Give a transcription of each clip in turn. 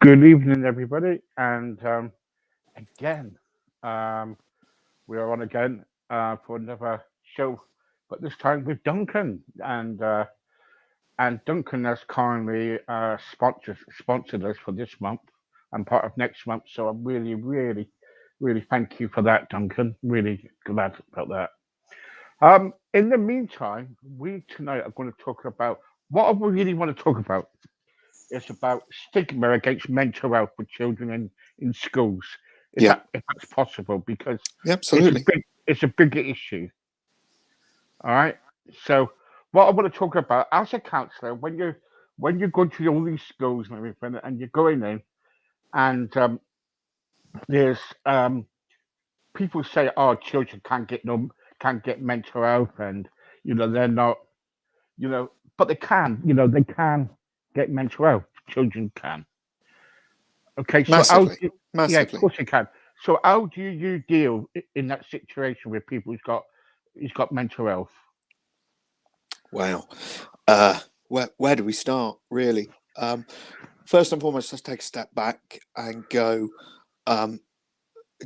Good evening, everybody, and again, we are on again for another show, but this time with Duncan, and Duncan has kindly sponsored us for this month and part of next month. So I'm really, really, really thank you for that, Duncan. Really glad about that. In the meantime, we tonight are going to talk about what I really want to talk about. It's about stigma against mental health for children in schools. Yeah, If that's possible, because yeah, absolutely. it's a bigger issue. All right. So what I want to talk about as a counsellor, when you go to all these schools and everything, and you're going in, and there's people say, "Oh, children can't get mental health, and they're not, but they can, they can get mental health. Children can." Okay, so Massively, yeah, of massively. course you can. So how do you deal in that situation with people who's got mental health? Wow. Where do we start, really? First and foremost, let's take a step back and go.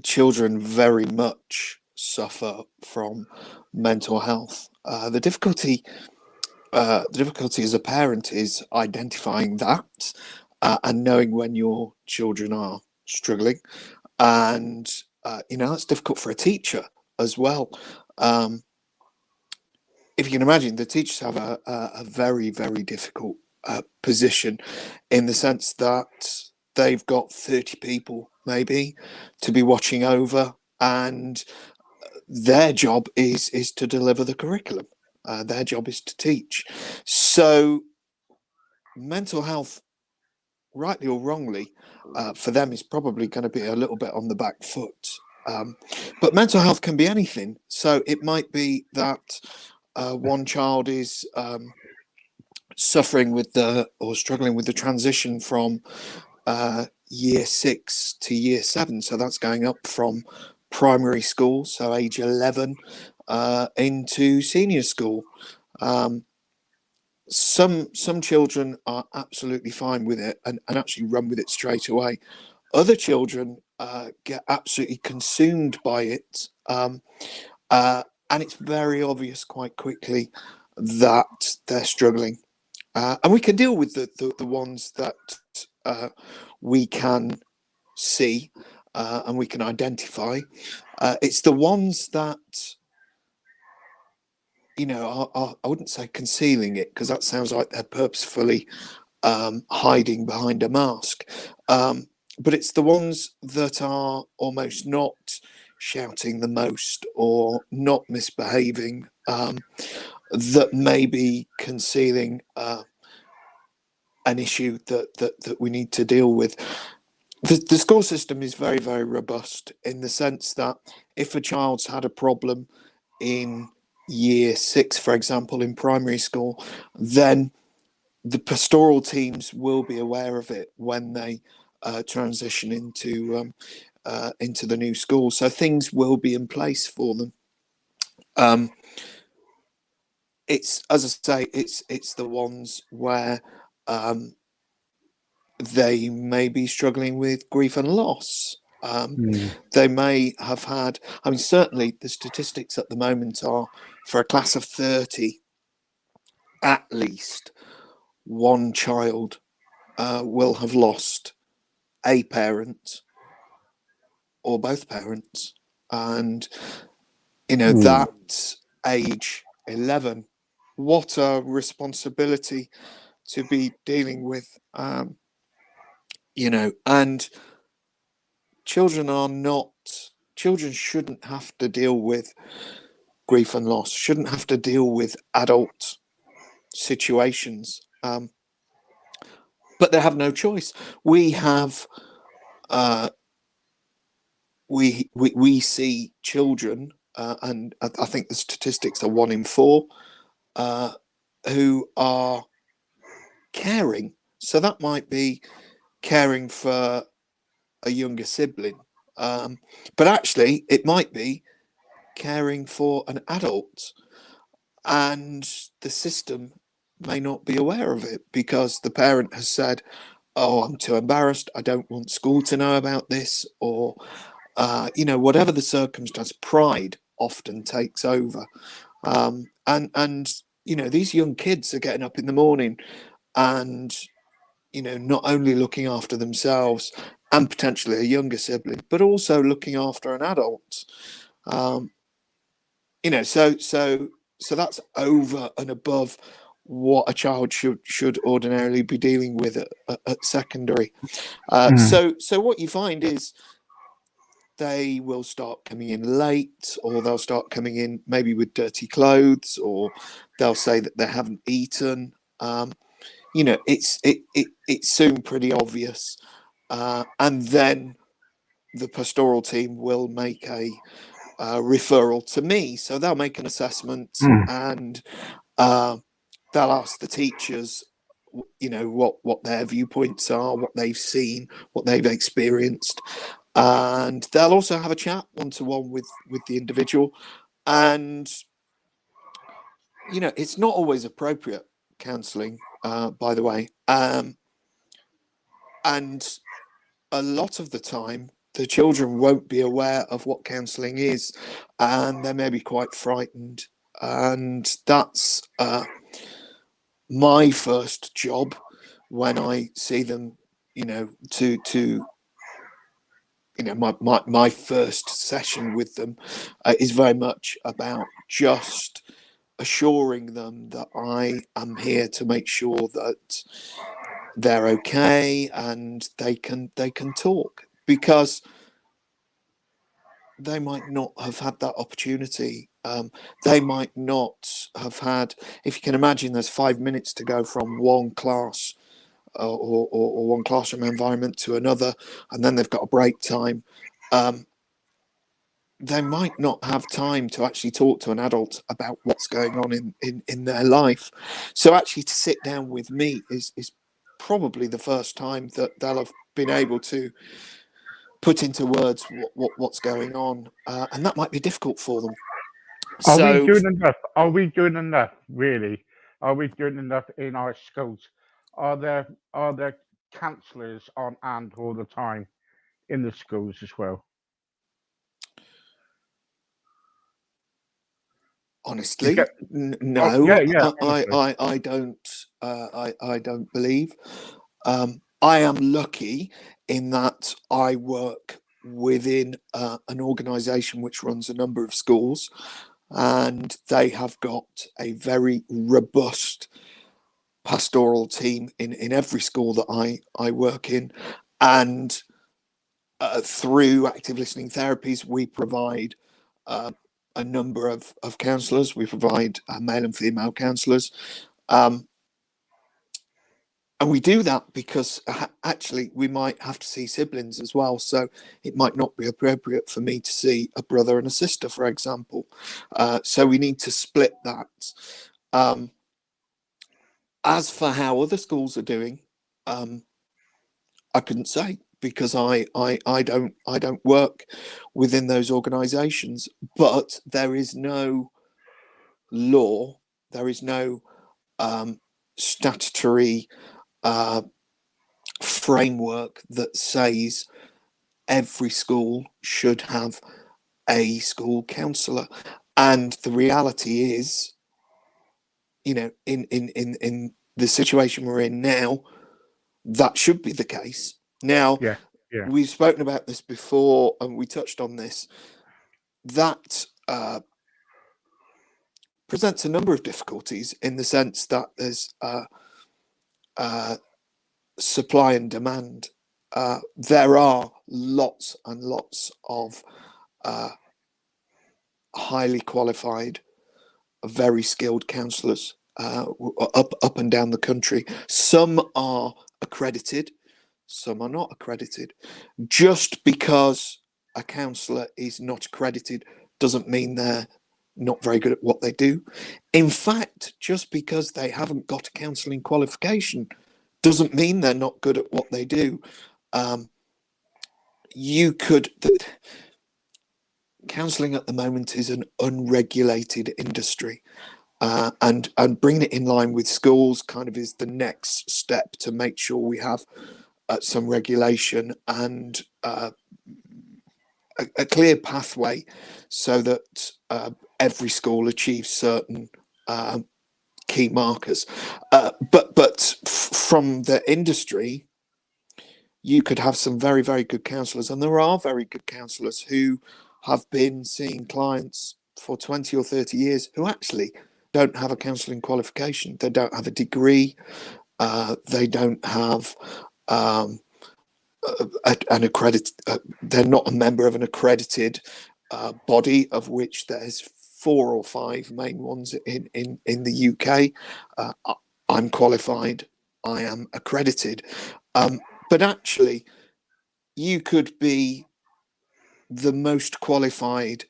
Children very much suffer from mental health. The difficulty as a parent is identifying that and knowing when your children are struggling, and that's difficult for a teacher as well. If you can imagine, the teachers have a very, very difficult position, in the sense that they've got 30 people maybe to be watching over, and their job is to deliver the curriculum. Their job is to teach. So mental health, rightly or wrongly, for them is probably going to be a little bit on the back foot. But mental health can be anything. So it might be that one child is suffering with or struggling with the transition from year 6 to year 7. So that's going up from primary school, so age 11, into senior school. Some children are absolutely fine with it and actually run with it straight away. Other children get absolutely consumed by it, and it's very obvious quite quickly that they're struggling. And we can deal with the ones that we can see and we can identify. It's the ones that, I wouldn't say concealing it, because that sounds like they're purposefully hiding behind a mask. But it's the ones that are almost not shouting the most or not misbehaving, that may be concealing an issue that we need to deal with. The school system is very, very robust, in the sense that if a child's had a problem in year 6, for example, in primary school, then the pastoral teams will be aware of it when they transition into the new school. So things will be in place for them. It's, as I say, it's the ones where they may be struggling with grief and loss. They may have had, certainly the statistics at the moment are, for a class of 30, at least one child will have lost a parent or both parents. And, that age 11, what a responsibility to be dealing with, and children shouldn't have to deal with grief and loss, shouldn't have to deal with adult situations, but they have no choice. We have we see children, and I think the statistics are 1 in 4, who are caring. So that might be caring for a younger sibling, but actually it might be caring for an adult, and the system may not be aware of it because the parent has said, oh, I'm too embarrassed, I don't want school to know about this, or whatever the circumstance, pride often takes over. And these young kids are getting up in the morning and not only looking after themselves and potentially a younger sibling, but also looking after an adult. So that's over and above what a child should ordinarily be dealing with at secondary. So what you find is they will start coming in late, or they'll start coming in maybe with dirty clothes, or they'll say that they haven't eaten. It's soon pretty obvious, and then the pastoral team will make a referral to me. So they'll make an assessment, and they'll ask the teachers, what their viewpoints are, what they've seen, what they've experienced, and they'll also have a chat 1-to-1 with the individual. And it's not always appropriate counselling, by the way, and a lot of the time the children won't be aware of what counselling is, and they may be quite frightened. And that's my first job when I see them, my first session with them is very much about just assuring them that I am here to make sure that they're okay and they can talk, because they might not have had that opportunity. They might not have had, if you can imagine, there's 5 minutes to go from one class or one classroom environment to another, and then they've got a break time. They might not have time to actually talk to an adult about what's going on in their life. So actually to sit down with me is probably the first time that they'll have been able to put into words what's going on, and that might be difficult for them. Are we doing enough? Are we doing enough, really? Are we doing enough in our schools? Are there counsellors on hand all the time in the schools as well? Honestly, Oh, no, yeah, honestly. I don't. I don't believe. I am lucky in that I work within an organisation which runs a number of schools, and they have got a very robust pastoral team in every school that I work in, and through active listening therapies, we provide a number of counsellors. We provide male and female counsellors. And we do that because actually we might have to see siblings as well. So it might not be appropriate for me to see a brother and a sister, for example. So we need to split that. As for how other schools are doing, I couldn't say, because I don't work within those organisations. But there is no law, there is no statutory framework that says every school should have a school counsellor. And the reality is, in the situation we're in now, that should be the case. Now, Yeah. we've spoken about this before, and we touched on this. That presents a number of difficulties, in the sense that there's supply and demand. There are lots and lots of highly qualified, very skilled counsellors up and down the country. Some are accredited, some are not accredited. Just because a counsellor is not accredited doesn't mean they're not very good at what they do. In fact, just because they haven't got a counselling qualification doesn't mean they're not good at what they do. Counselling at the moment is an unregulated industry. And bringing it in line with schools kind of is the next step to make sure we have some regulation and a clear pathway so that every school achieves certain key markers. But from the industry, you could have some very, very good counsellors, and there are very good counsellors who have been seeing clients for 20 or 30 years who actually don't have a counselling qualification. They don't have a degree. They don't have an accredited. They're not a member of an accredited body, of which there's 4 or 5 main ones in the UK. I'm qualified. I am accredited. But actually, you could be the most qualified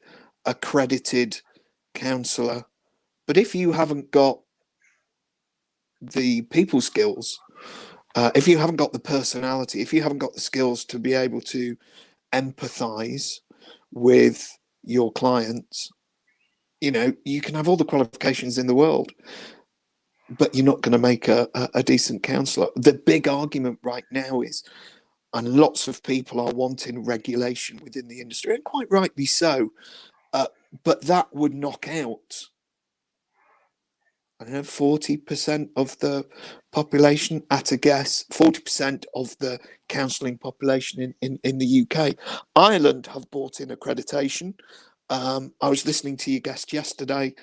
accredited counsellor, but if you haven't got the people skills, if you haven't got the personality, if you haven't got the skills to be able to empathise with your clients, you can have all the qualifications in the world, but you're not going to make a decent counsellor. The big argument right now is, and lots of people are wanting regulation within the industry, and quite rightly so, but that would knock out, I don't know, 40% of the population, at a guess, 40% of the counselling population in the UK. Ireland have brought in accreditation. I was listening to your guest yesterday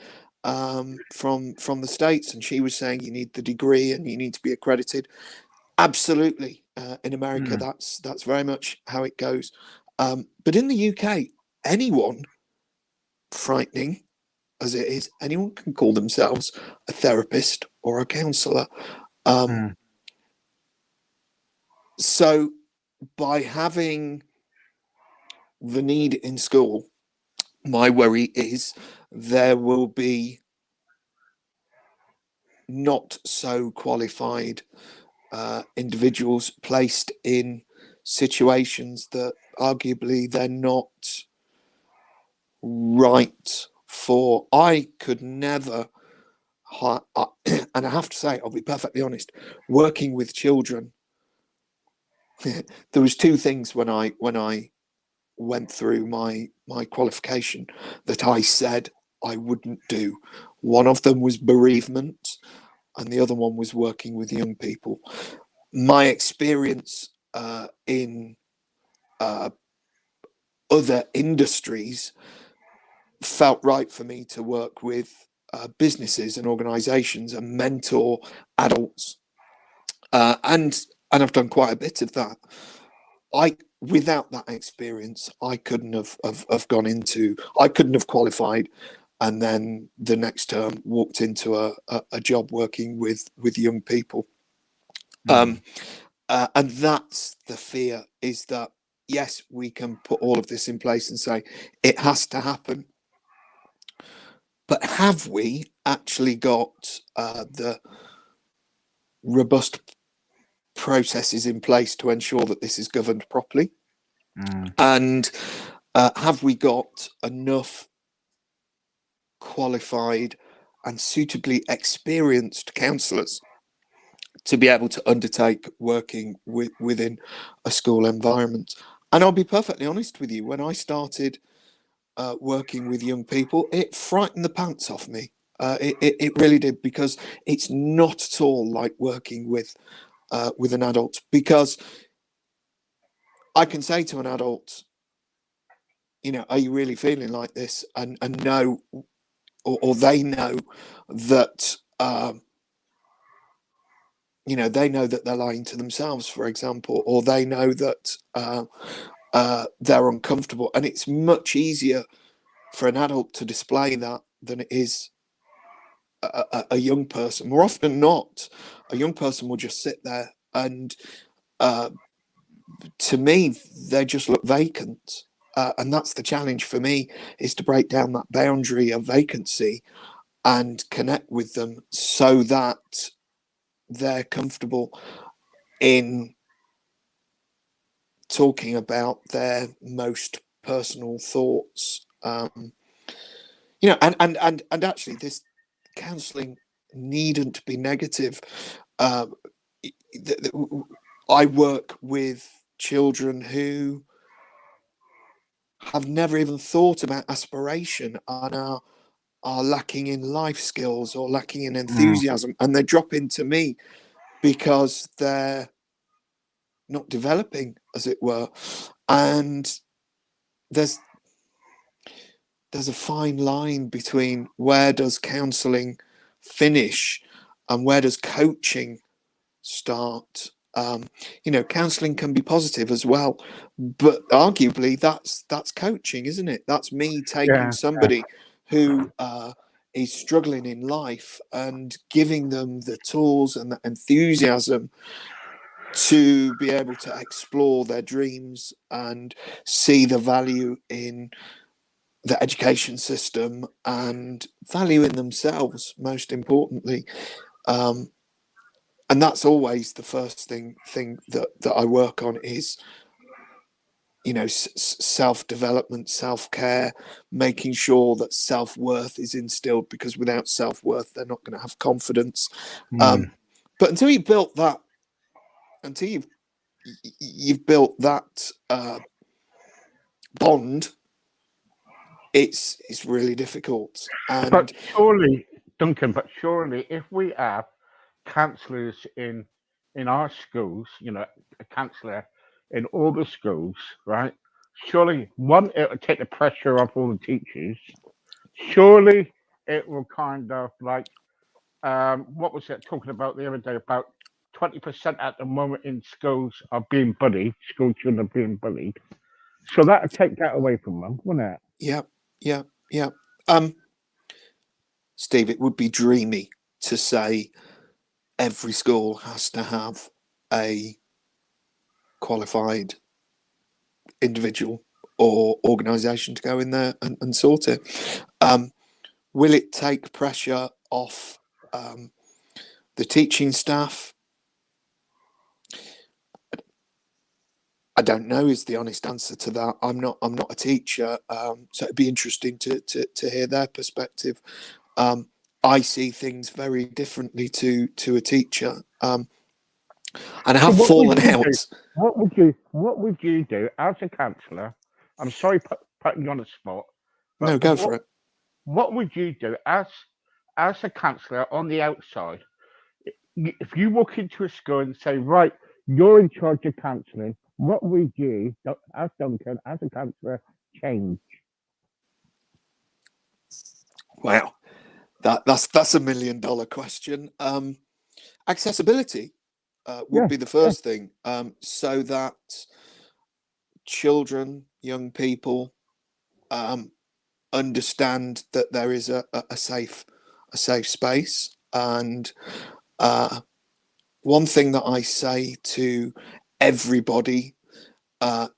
from the States, and she was saying you need the degree and you need to be accredited. Absolutely. In America, that's very much how it goes. But in the UK, anyone, frightening as it is, anyone can call themselves a therapist or a counsellor. So by having the need in school, my worry is there will be not so qualified individuals placed in situations that arguably they're not right for. I could never, and I have to say, I'll be perfectly honest, working with children, there was 2 things when I went through my qualification that I said I wouldn't do. One of them was bereavement, and the other one was working with young people. My experience in other industries felt right for me to work with businesses and organizations and mentor adults, and I've done quite a bit of that. Without that experience, I couldn't have gone into, I couldn't have qualified, and then the next term walked into a job working with young people. And that's the fear, is that yes, we can put all of this in place and say it has to happen, but have we actually got the robust processes in place to ensure that this is governed properly? And have we got enough qualified and suitably experienced counsellors to be able to undertake working within a school environment? And I'll be perfectly honest with you, when I started working with young people, it frightened the pants off me. It really did, because it's not at all like working with an adult, because I can say to an adult, are you really feeling like this? And know, or they know that, they know that they're lying to themselves, for example, or they know that they're uncomfortable. And it's much easier for an adult to display that than it is a young person. More often than not, a young person will just sit there and to me, they just look vacant. And that's the challenge for me, is to break down that boundary of vacancy and connect with them so that they're comfortable in talking about their most personal thoughts. And actually, this counselling needn't be negative. I work with children who have never even thought about aspiration and are lacking in life skills or lacking in enthusiasm, and they drop into me because they're not developing, as it were. And there's a fine line between where does counselling finish and where does coaching start. Counselling can be positive as well, but arguably that's coaching, isn't it? That's me taking somebody who is struggling in life and giving them the tools and the enthusiasm to be able to explore their dreams and see the value in the education system and value in themselves, most importantly. And that's always the first thing that I work on is, self-development, self-care, making sure that self-worth is instilled, because without self-worth, they're not going to have confidence. But until you've built that, until you've built that bond, it's really difficult. But surely, Duncan, if we have counsellors in our schools, a counsellor in all the schools, right? Surely, one, it will take the pressure off all the teachers. Surely, it will kind of like, what was it talking about the other day? About 20% at the moment in schools are being bullied. School children are being bullied. So that would take that away from them, wouldn't it? Yeah. Steve, it would be dreamy to say every school has to have a qualified individual or organisation to go in there and sort it. Will it take pressure off the teaching staff? I don't know is the honest answer to that. I'm not a teacher, so it'd be interesting to hear their perspective. I see things very differently to a teacher, and I have fallen out. What would you do as a counsellor? I'm sorry putting you on the spot, but No, go for it. What would you do as a counsellor on the outside? If you walk into a school and say, right, you're in charge of counselling, what would you, as Duncan, as a counsellor, change? Wow, that's $1 million question. Accessibility would be the first thing, so that children, young people, understand that there is a safe space. And one thing that I say to everybody, my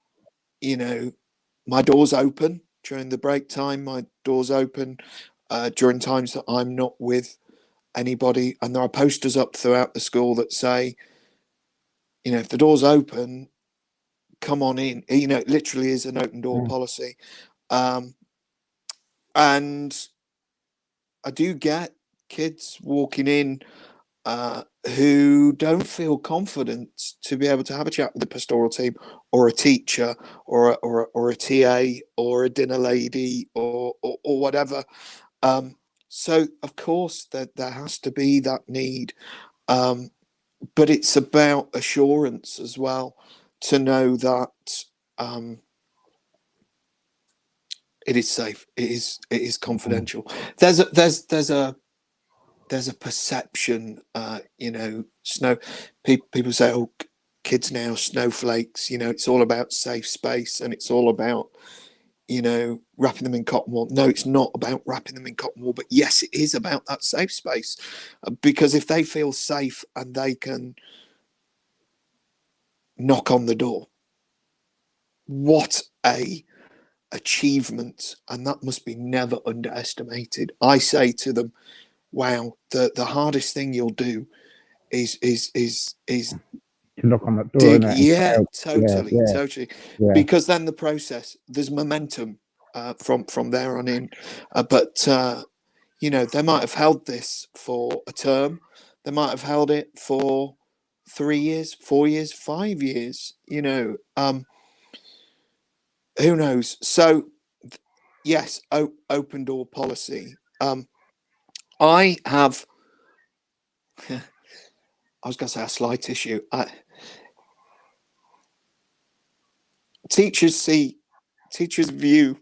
door's open during the break time. My door's open during times that I'm not with anybody. And there are posters up throughout the school that say, if the door's open, come on in. It literally is an open door policy. And I do get kids walking in who don't feel confident to be able to have a chat with the pastoral team or a teacher or a TA or a dinner lady or whatever. So of course there has to be that need, but it's about assurance as well, to know that it is safe. It is confidential. There's a perception, people say, oh, kids now, snowflakes, it's all about safe space and it's all about, wrapping them in cotton wool. No, it's not about wrapping them in cotton wool, but yes, it is about that safe space, because if they feel safe and they can knock on the door, what a achievement, and that must be never underestimated. I say to them, wow, the hardest thing you'll do is To knock on that door, dig. innit? And Yeah, help. Yeah, totally, yeah, totally. yeah. Because then the process, there's momentum from there on in. But you know, they might have held this for a term. They might have held it for 3 years, 4 years, 5 years. You know, who knows? So yes, open door policy. I have. I was going to say a slight issue. Teachers view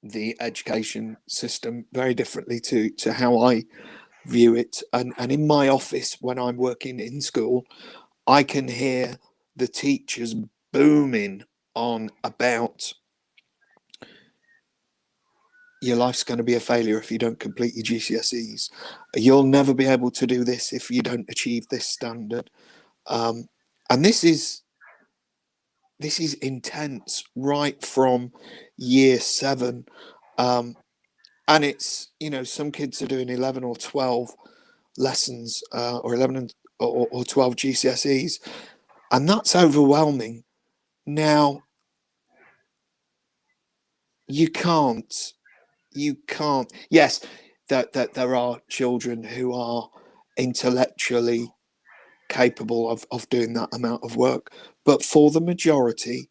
the education system very differently to how I view it. And in my office, when I'm working in school, I can hear the teachers booming on about your life's going to be a failure if you don't complete your GCSEs. You'll never be able to do this if you don't achieve this standard. And this is intense right from year 7. And it's, you know, some kids are doing 11 or 12 lessons, or 11 or 12 GCSEs, and that's overwhelming. Now, you can't, yes, that there are children who are intellectually capable of doing that amount of work, but for the majority,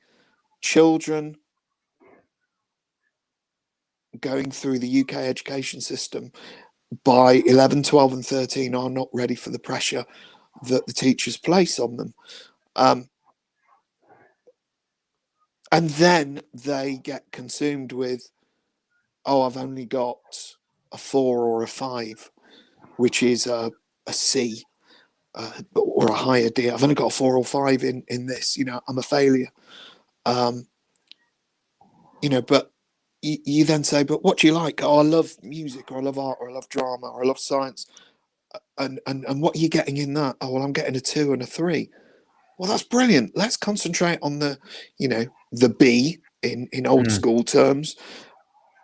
children going through the UK education system by 11, 12, and 13 are not ready for the pressure that the teachers place on them. And then they get consumed with, oh, I've only got a 4 or a 5, which is a C, or a higher D. I've only got a 4 or 5 in this. You know, I'm a failure. You know, but you then say, but what do you like? Oh, I love music, or I love art, or I love drama, or I love science. And what are you getting in that? Oh, well, I'm getting a 2 and a 3. Well, that's brilliant. Let's concentrate on the, you know, the B in old school terms.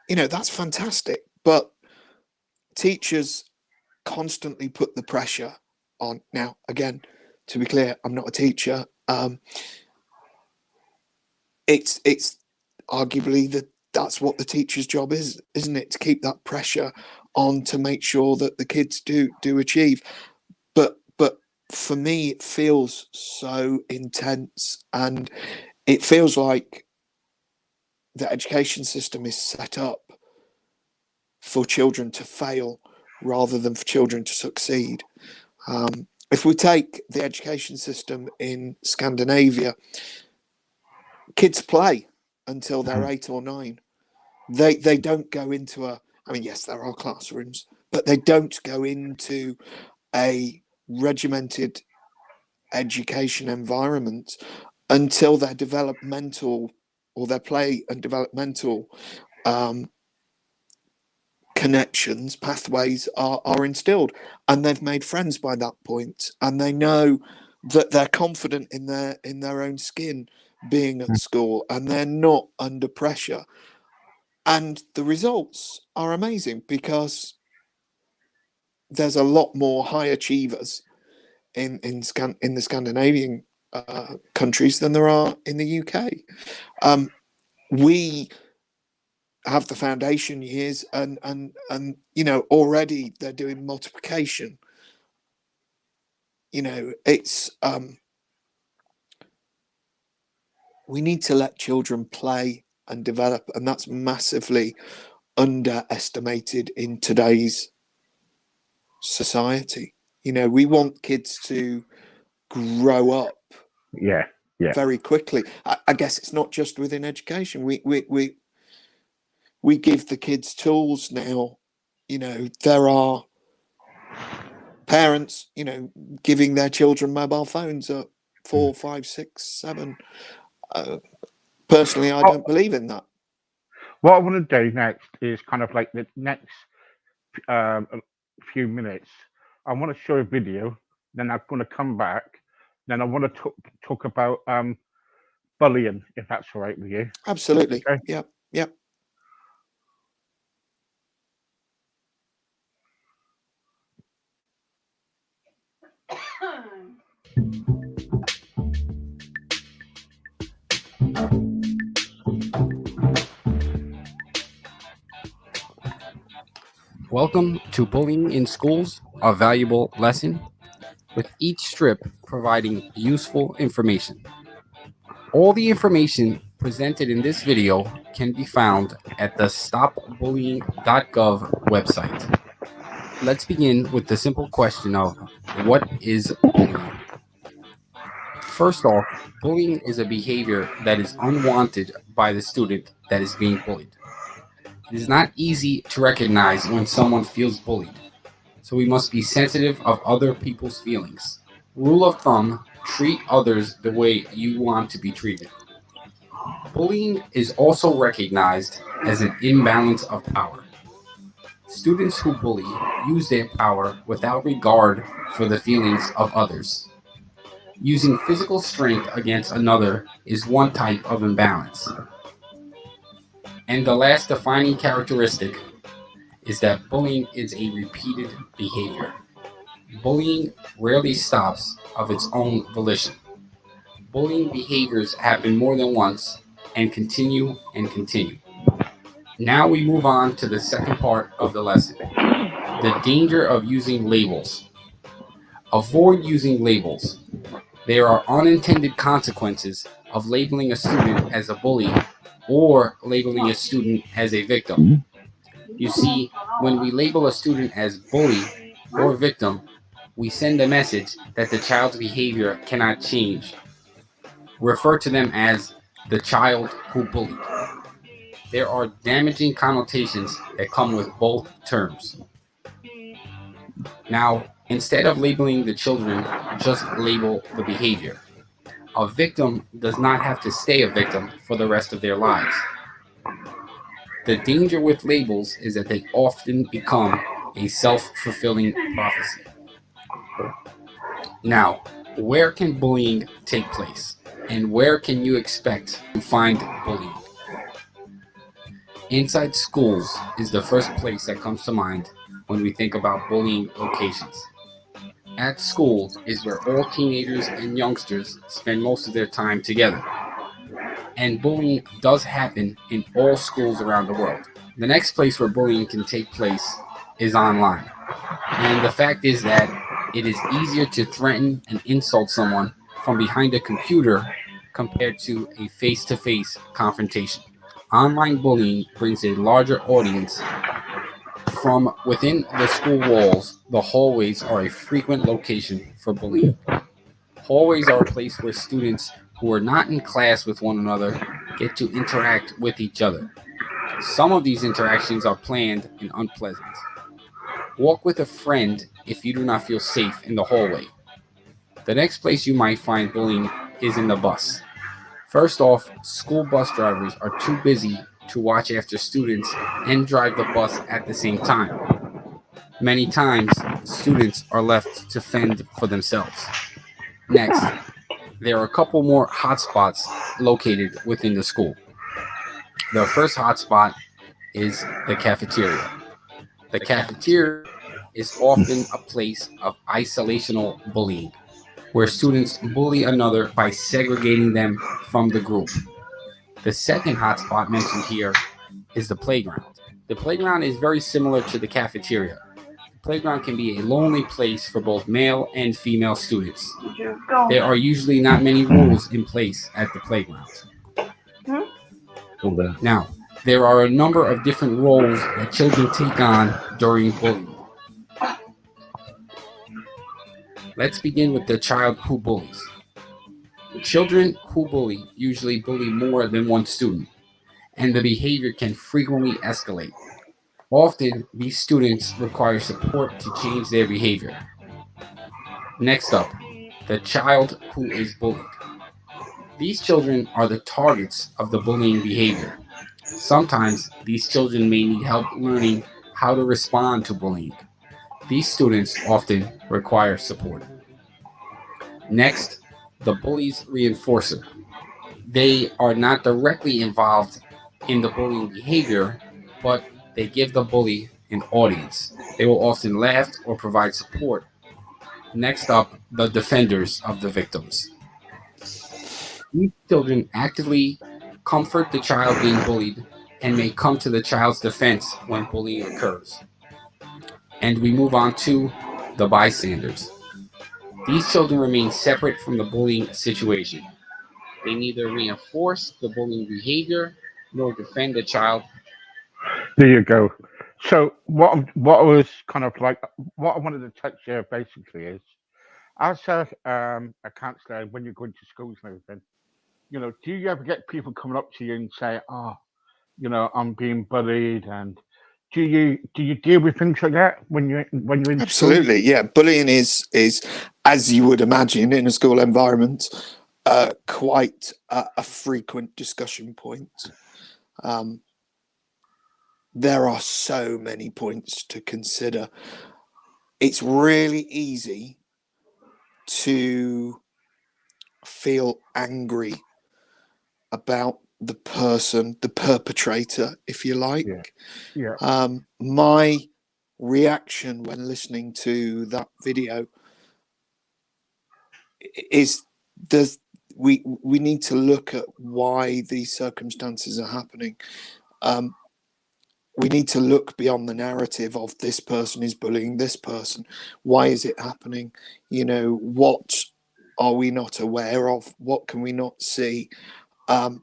You know, that's fantastic. But teachers constantly put the pressure on. Now, again, to be clear, I'm not a teacher. It's arguably that's what the teacher's job is, isn't it? To keep that pressure on to make sure that the kids do achieve. But for me, it feels so intense, and it feels like the education system is set up for children to fail rather than for children to succeed. If we take the education system in Scandinavia, kids play until they're 8 or 9. They don't go into I mean, yes, there are classrooms, but they don't go into a regimented education environment until their developmental, or their play and developmental connections, pathways are instilled, and they've made friends by that point, and they know that they're confident in their own skin being at school, and they're not under pressure. And the results are amazing, because there's a lot more high achievers in the Scandinavian countries than there are in the UK. We have the foundation years, and you know, already they're doing multiplication. You know, it's we need to let children play and develop, and that's massively underestimated in today's society. You know, we want kids to grow up Yeah, yeah. very quickly. I guess it's not just within education. We give the kids tools now. You know, there are parents, you know, giving their children mobile phones at 4, 5, 6, 7. Personally, I What, don't believe in that. what I want to do next is kind of like the next a few minutes. I want to show a video. Then I'm going to come back. Then I want to talk about bullying, if that's all right with you. Absolutely. Okay. Yep. Yep. Welcome to Bullying in Schools, a valuable lesson, with each strip providing useful information. All the information presented in this video can be found at the stopbullying.gov website. Let's begin with the simple question of what is bullying? First off, bullying is a behavior that is unwanted by the student that is being bullied. It is not easy to recognize when someone feels bullied, so we must be sensitive of other people's feelings. Rule of thumb, treat others the way you want to be treated. Bullying is also recognized as an imbalance of power. Students who bully use their power without regard for the feelings of others. Using physical strength against another is one type of imbalance. And the last defining characteristic is that bullying is a repeated behavior. Bullying rarely stops of its own volition. Bullying behaviors happen more than once and continue and continue. Now we move on to the second part of the lesson, the danger of using labels. Avoid using labels. There are unintended consequences of labeling a student as a bully or labeling a student as a victim. You see, when we label a student as bully or victim, we send a message that the child's behavior cannot change. Refer to them as the child who bullied. There are damaging connotations that come with both terms. Now, instead of labeling the children, just label the behavior. A victim does not have to stay a victim for the rest of their lives. The danger with labels is that they often become a self-fulfilling prophecy. Now, where can bullying take place? And where can you expect to find bullying? Inside schools is the first place that comes to mind when we think about bullying locations. At school is where all teenagers and youngsters spend most of their time together. And bullying does happen in all schools around the world. The next place where bullying can take place is online. And the fact is that it is easier to threaten and insult someone from behind a computer compared to a face-to-face confrontation. Online bullying brings a larger audience. From within the school walls, the hallways are a frequent location for bullying. Hallways are a place where students who are not in class with one another get to interact with each other. Some of these interactions are planned and unpleasant. Walk with a friend if you do not feel safe in the hallway. The next place you might find bullying is in the bus. First off, school bus drivers are too busy to watch after students and drive the bus at the same time. Many times, students are left to fend for themselves. Next, there are a couple more hotspots located within the school. The first hotspot is the cafeteria. The cafeteria is often a place of isolational bullying, where students bully another by segregating them from the group. The second hotspot mentioned here is the playground. The playground is very similar to the cafeteria. The playground can be a lonely place for both male and female students. There are usually not many rules in place at the playground. Now, there are a number of different roles that children take on during bullying. Let's begin with the child who bullies. Children who bully usually bully more than one student, and the behavior can frequently escalate. Often, these students require support to change their behavior. Next up, the child who is bullied. These children are the targets of the bullying behavior. Sometimes, these children may need help learning how to respond to bullying. These students often require support. Next, the bully's reinforcer. They are not directly involved in the bullying behavior, but they give the bully an audience. They will often laugh or provide support. Next up, the defenders of the victims. These children actively comfort the child being bullied and may come to the child's defense when bullying occurs. And we move on to the bystanders. These children remain separate from the bullying situation. They neither reinforce the bullying behavior nor defend the child. There you go. So what I was kind of like, what I wanted to touch here basically is, as a counselor, when you go into schools and everything, do you ever get people coming up to you and say, "Oh, I'm being bullied," and do you deal with things like that when you're in school? Absolutely, yeah. Bullying is as you would imagine in a school environment, quite a frequent discussion point. Um, there are so many points to consider. It's really easy to feel angry about the person, the perpetrator, if you like. Yeah, yeah, My reaction when listening to that video is we need to look at why these circumstances are happening. We need to look beyond the narrative of this person is bullying this person. Why is it happening? What are we not aware of? What can we not see? And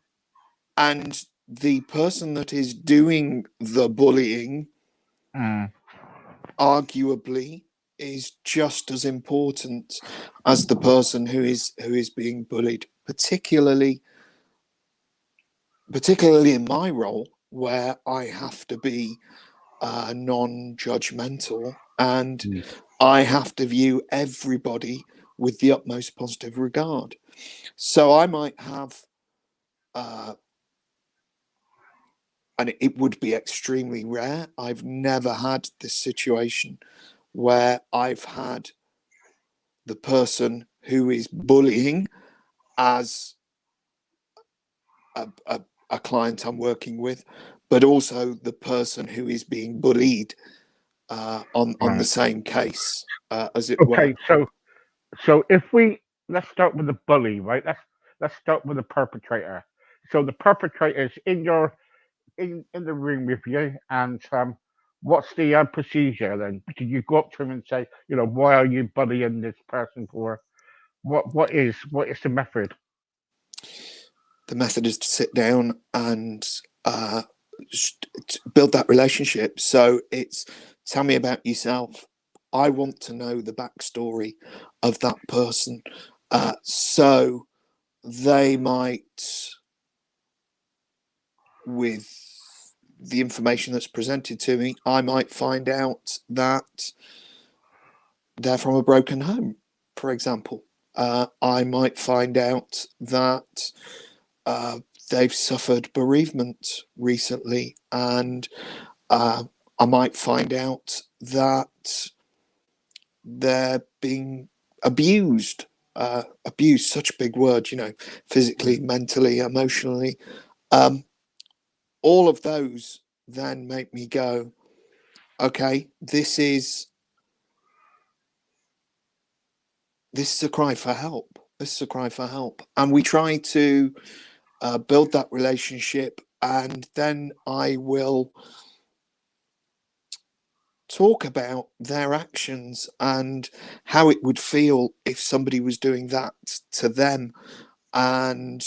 the person that is doing the bullying, mm, arguably, is just as important as the person who is being bullied, particularly in my role, where I have to be non-judgmental, and mm, I have to view everybody with the utmost positive regard. So I might have, and it would be extremely rare, I've never had this situation where I've had the person who is bullying as a client I'm working with, but also the person who is being bullied on the right. same case, as it were. Okay, so if we let's start with the bully, right? Let's start with the perpetrator. So the perpetrator is in the room with you, and what's the procedure then? Do you go up to him and say, why are you bullying this person for? What is the method? The method is to sit down and build that relationship. So it's, tell me about yourself. I want to know the backstory of that person. So they might, with the information that's presented to me, I might find out that they're from a broken home, for example. I might find out that they've suffered bereavement recently, and I might find out that they're being abused. Abused, such a big word, physically, mentally, emotionally. All of those then make me go, okay, this is a cry for help. This is a cry for help. And we try to build that relationship, and then I will talk about their actions and how it would feel if somebody was doing that to them, and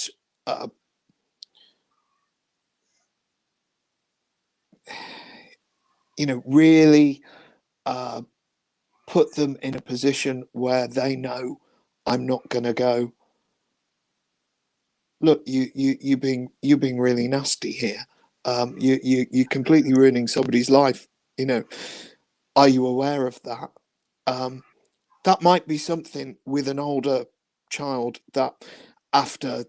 really put them in a position where they know I'm not going to go, look, you being really nasty here. You're completely ruining somebody's life. Are you aware of that? That might be something with an older child that, after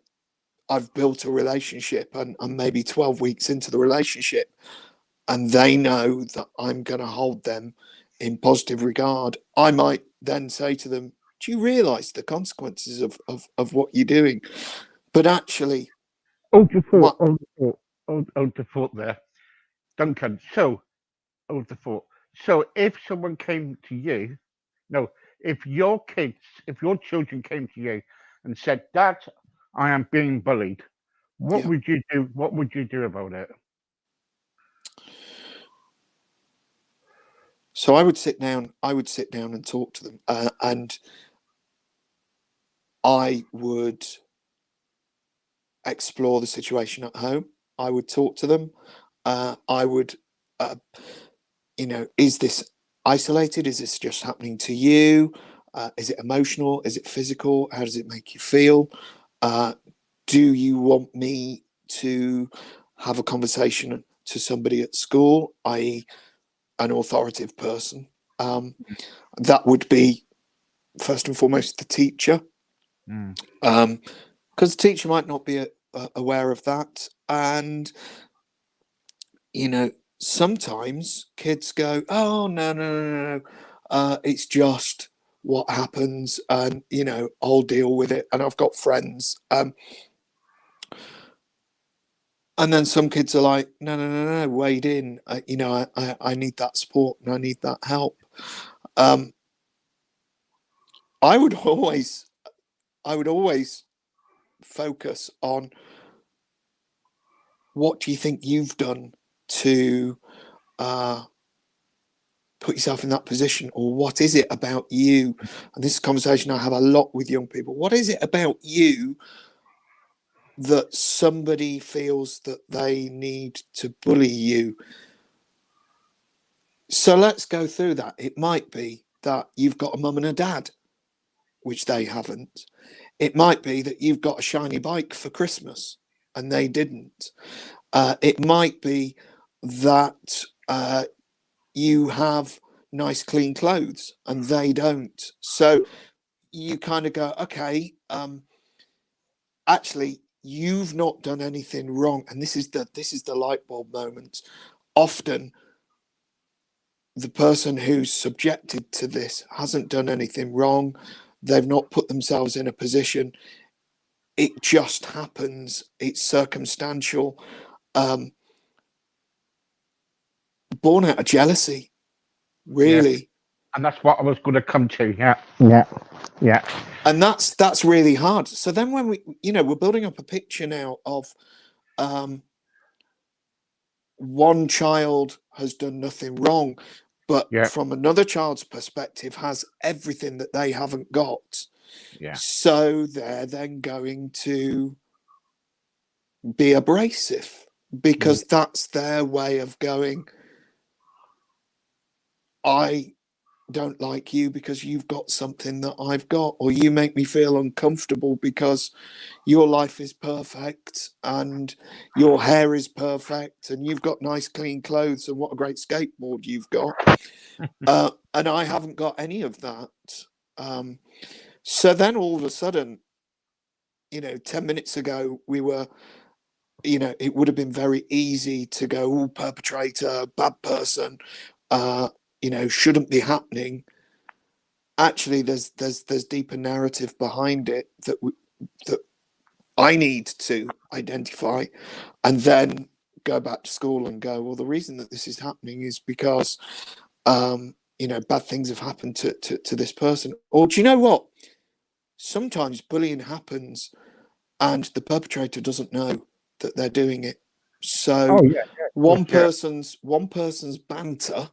I've built a relationship and I'm maybe 12 weeks into the relationship, and they know that I'm going to hold them in positive regard, I might then say to them, do you realize the consequences of what you're doing? But actually, Hold the thought. What? Hold the thought. Hold the thought there, Duncan. So hold the thought. So if someone came to you, no, if your kids, if your children came to you and said, "Dad, I am being bullied," what Yeah. would you do? What would you do about it? So I would sit down. I would sit down and talk to them, and I would explore the situation at home. I would talk to them. I would, is this isolated? Is this just happening to you? Is it emotional? Is it physical? How does it make you feel? Do you want me to have a conversation to somebody at school, i.e., an authoritative person? That would be first and foremost the teacher, because the teacher might not be aware of that, and sometimes kids go, "Oh, no, no, no, no, it's just what happens, and I'll deal with it, and I've got friends." And then some kids are like, "No, no, no, no, wade in. I need that support and I need that help." Um, I would always, I would always focus on, what do you think you've done to put yourself in that position, or what is it about you? And this is a conversation I have a lot with young people. What is it about you that somebody feels that they need to bully you? So let's go through that. It might be that you've got a mum and a dad, which they haven't. It might be that you've got a shiny bike for Christmas and they didn't. It might be that you have nice clean clothes and they don't. So you kind of go, okay, actually you've not done anything wrong. And this is the light bulb moment. Often the person who's subjected to this hasn't done anything wrong. They've not put themselves in a position. It just happens. It's circumstantial. Born out of jealousy, Yeah, really. and that's what I was going to come to. Yeah. And that's really hard. So then when we're building up a picture now of one child has done nothing wrong, but Yeah. from another child's perspective has everything that they haven't got. Yeah. So they're then going to be abrasive, because that's their way of going, I don't like you because you've got something that I've got, or you make me feel uncomfortable because your life is perfect and your hair is perfect and you've got nice clean clothes and what a great skateboard you've got, and I haven't got any of that. So then all of a sudden, 10 minutes ago we were, it would have been very easy to go, perpetrator, bad person, shouldn't be happening. Actually, there's deeper narrative behind it that I need to identify, and then go back to school and go, well, the reason that this is happening is because bad things have happened to this person. Or do you know what? Sometimes bullying happens and the perpetrator doesn't know that they're doing it. So Oh yeah. one person's banter,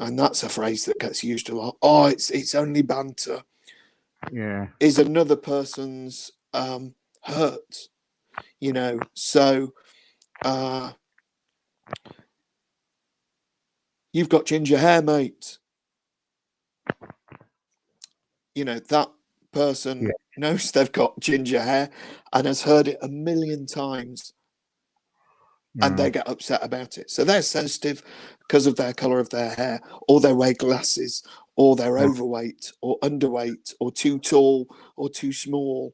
and that's a phrase that gets used a lot. Oh, it's only banter. Yeah. Is another person's hurt. So you've got ginger hair, mate. That person knows they've got ginger hair and has heard it a million times, and they get upset about it. So they're sensitive because of their color of their hair, or they wear glasses, or they're overweight or underweight, or too tall or too small.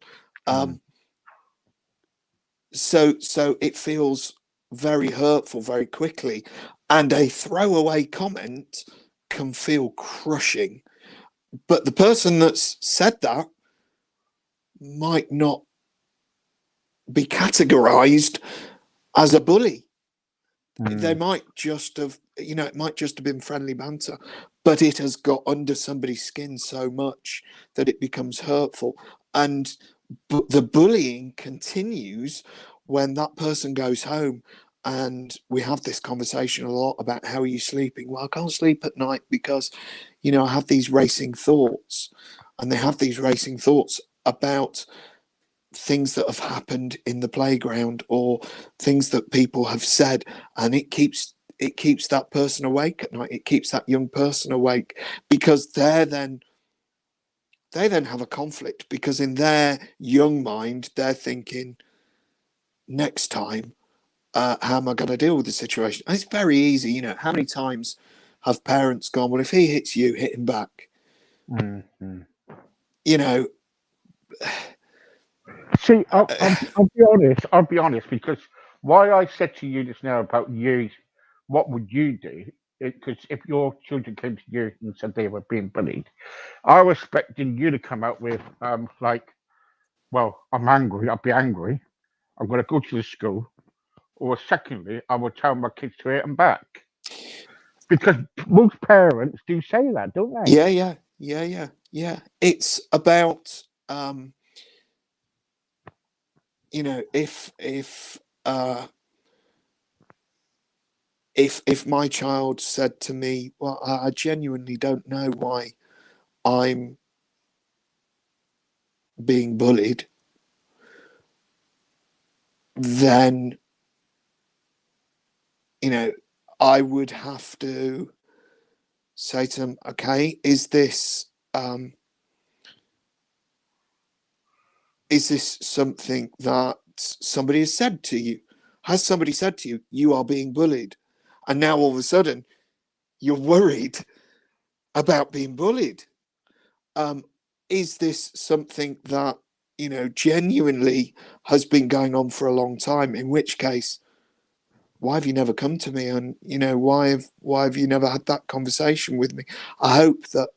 So it feels very hurtful very quickly, and a throwaway comment can feel crushing. But the person that's said that might not be categorized as a bully. They Mm. might just have, it might just have been friendly banter, but it has got under somebody's skin so much that it becomes hurtful. And the bullying continues when that person goes home. And we have this conversation a lot about how are you sleeping? Well, I can't sleep at night because, I have these racing thoughts. And they have these racing thoughts about things that have happened in the playground or things that people have said, and it keeps that person awake at night. It keeps that young person awake because they then have a conflict, because in their young mind they're thinking, next time, how am I going to deal with the situation? And it's very easy. How many times have parents gone, well, if he hits you, hit him back? Mm-hmm. See, I'll be honest, because why I said to you just now about you, what would you do? Because if your children came to you and said they were being bullied, I was expecting you to come out with, like, well, I'm angry, I'll be angry, I'm going to go to the school, or secondly, I will tell my kids to hit them back. Because most parents do say that, don't they? Yeah. It's about, if my child said to me, well, I genuinely don't know why I'm being bullied, then I would have to say to them, okay, is this something that somebody has said to you? Has somebody said to you, you are being bullied? And now all of a sudden you're worried about being bullied. Is this something that, genuinely has been going on for a long time? In which case, why have you never come to me? And, why have you never had that conversation with me? I hope that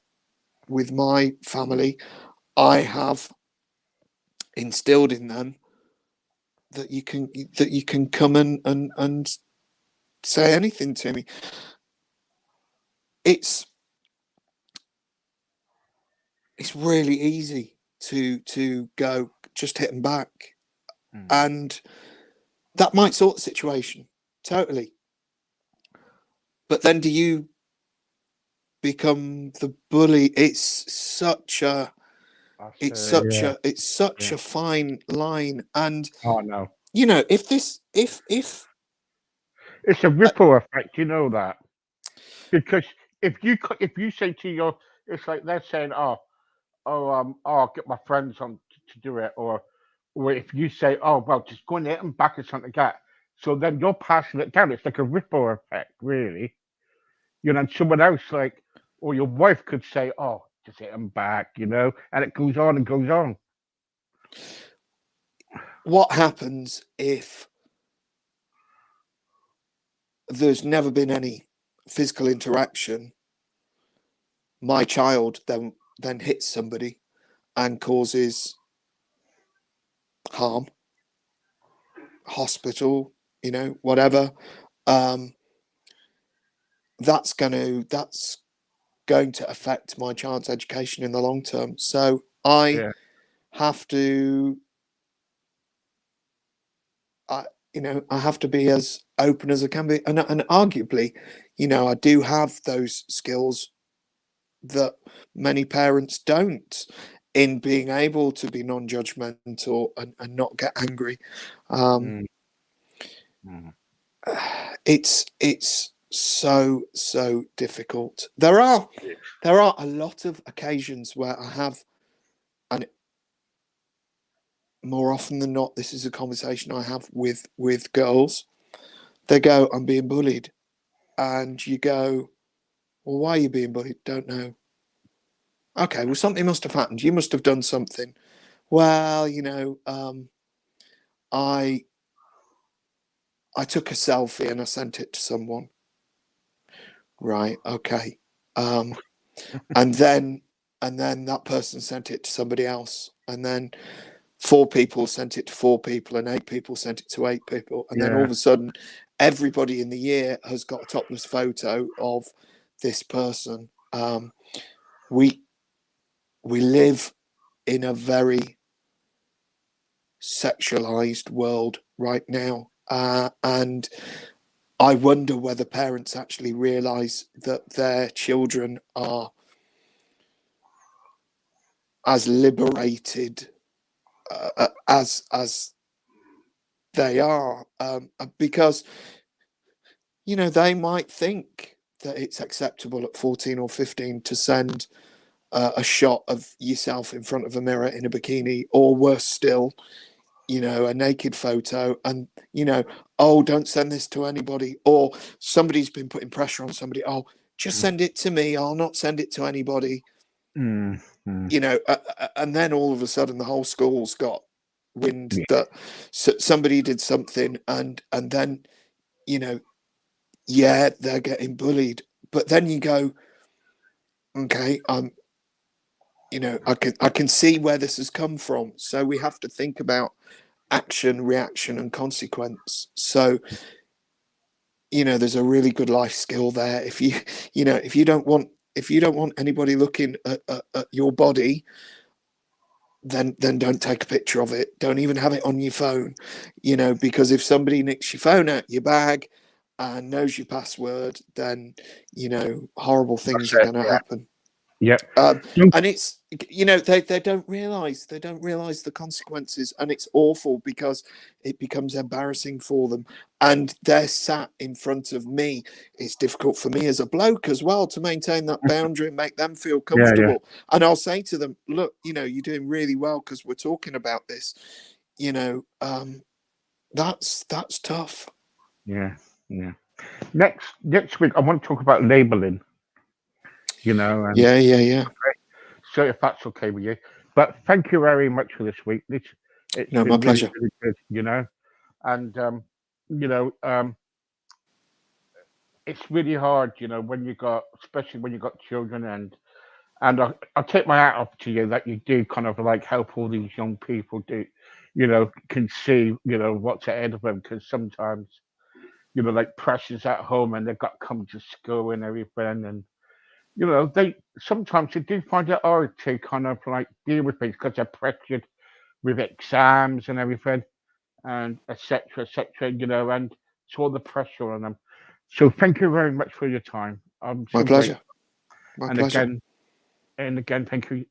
with my family, I have instilled in them that you can come and say anything to me. It's really easy to go, just hit them back. And that might sort the situation totally. But then do you become the bully? It's such a fine line. And Oh no, if it's a ripple effect. You know that, because if you say to your, it's like they're saying, I'll get my friends on to do it, or if you say, oh well, just go and hit them back or something like that. So then you're passing it down. It's like a ripple effect, really. And someone else, like, or your wife could say, oh, just hit them back, and it goes on and goes on. What happens if there's never been any physical interaction? My child then hits somebody and causes harm, hospital, whatever. That's going to affect my child's education in the long term. So I have to, I have to be as open as I can be, and arguably, I do have those skills that many parents don't, in being able to be non-judgmental and not get angry. It's so difficult. There are a lot of occasions where I have, and more often than not, this is a conversation I have with girls. They go, I'm being bullied. And you go, well, why are you being bullied? Don't know. Okay, well, something must have happened. You must have done something. Well, I took a selfie and I sent it to someone. Right, okay. And then that person sent it to somebody else. And then 4 people sent it to 4 people, and 8 people sent it to 8 people, and then all of a sudden, everybody in the year has got a topless photo of this person. We live in a very sexualized world right now, and I wonder whether parents actually realize that their children are as liberated as they are, because they might think that it's acceptable at 14 or 15 to send a shot of yourself in front of a mirror in a bikini, or worse still, a naked photo, and oh, don't send this to anybody, or somebody's been putting pressure on somebody, oh, just send it to me, I'll not send it to anybody. And then all of a sudden the whole school's got wind that somebody did something, and then they're getting bullied. But then you go, okay, I can see where this has come from, so we have to think about action, reaction, and consequence. So there's a really good life skill there. If you don't want anybody looking at your body, then don't take a picture of it. Don't even have it on your phone, because if somebody nicks your phone out your bag and knows your password, then horrible things are going to happen. Yep. And it's they don't realize the consequences, and it's awful because it becomes embarrassing for them, and they're sat in front of me. It's difficult for me as a bloke as well to maintain that boundary and make them feel comfortable. And I'll say to them, look, you're doing really well because we're talking about this. That's tough. Yeah. Next week I want to talk about labeling. And yeah. So if that's okay with you, but thank you very much for this week. It's been my pleasure. Really good, and it's really hard, especially when you got children, and I'll take my hat off to you that you do kind of like help all these young people can see what's ahead of them, because sometimes like pressures at home and they've got to come to school and everything, and they sometimes they do find it hard to kind of like deal with things because they're pressured with exams and everything, and etc., and it's all the pressure on them. So thank you very much for your time. I'm My so pleasure. grateful. Again, thank you,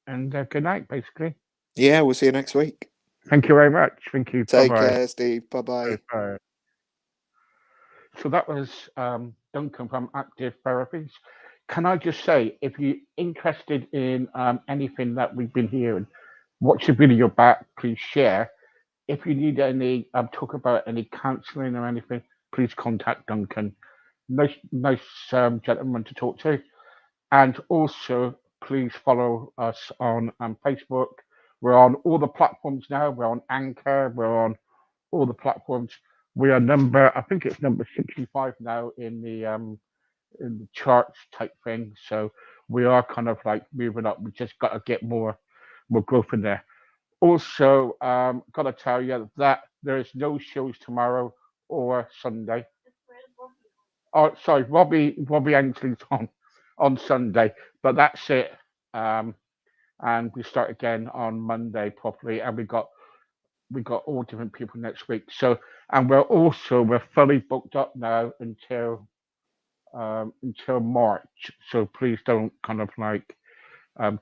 and good night, basically. Yeah, we'll see you next week. Thank you very much. Thank you. Take Bye-bye. care, Steve. Bye-bye. Bye. So that was Duncan from Active Therapies. Can I just say, if you're interested in anything that we've been hearing, watch the video back, please share. If you need any talk about any counselling or anything, please contact Duncan. Nice gentleman to talk to. And also, please follow us on Facebook. We're on all the platforms now. We're on Anchor. We're on all the platforms. We are I think it's number 65 now in the charts type thing. So we are kind of like moving up. We just got to get more growth in there. Also, got to tell you that there is no shows tomorrow or Sunday. Oh, sorry, Robbie Ainsley's on Sunday, but that's it. And we start again on Monday properly, and we got all different people next week. So, and we're fully booked up now until March. So please don't kind of like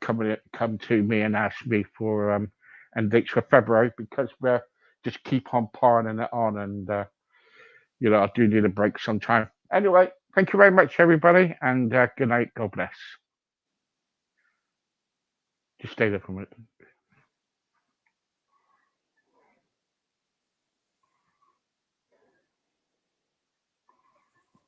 come to me and ask me for and dates for February, because we're just keep on piling it on, and I do need a break sometime. Anyway, thank you very much, everybody, and good night. God bless. Just stay there for a minute.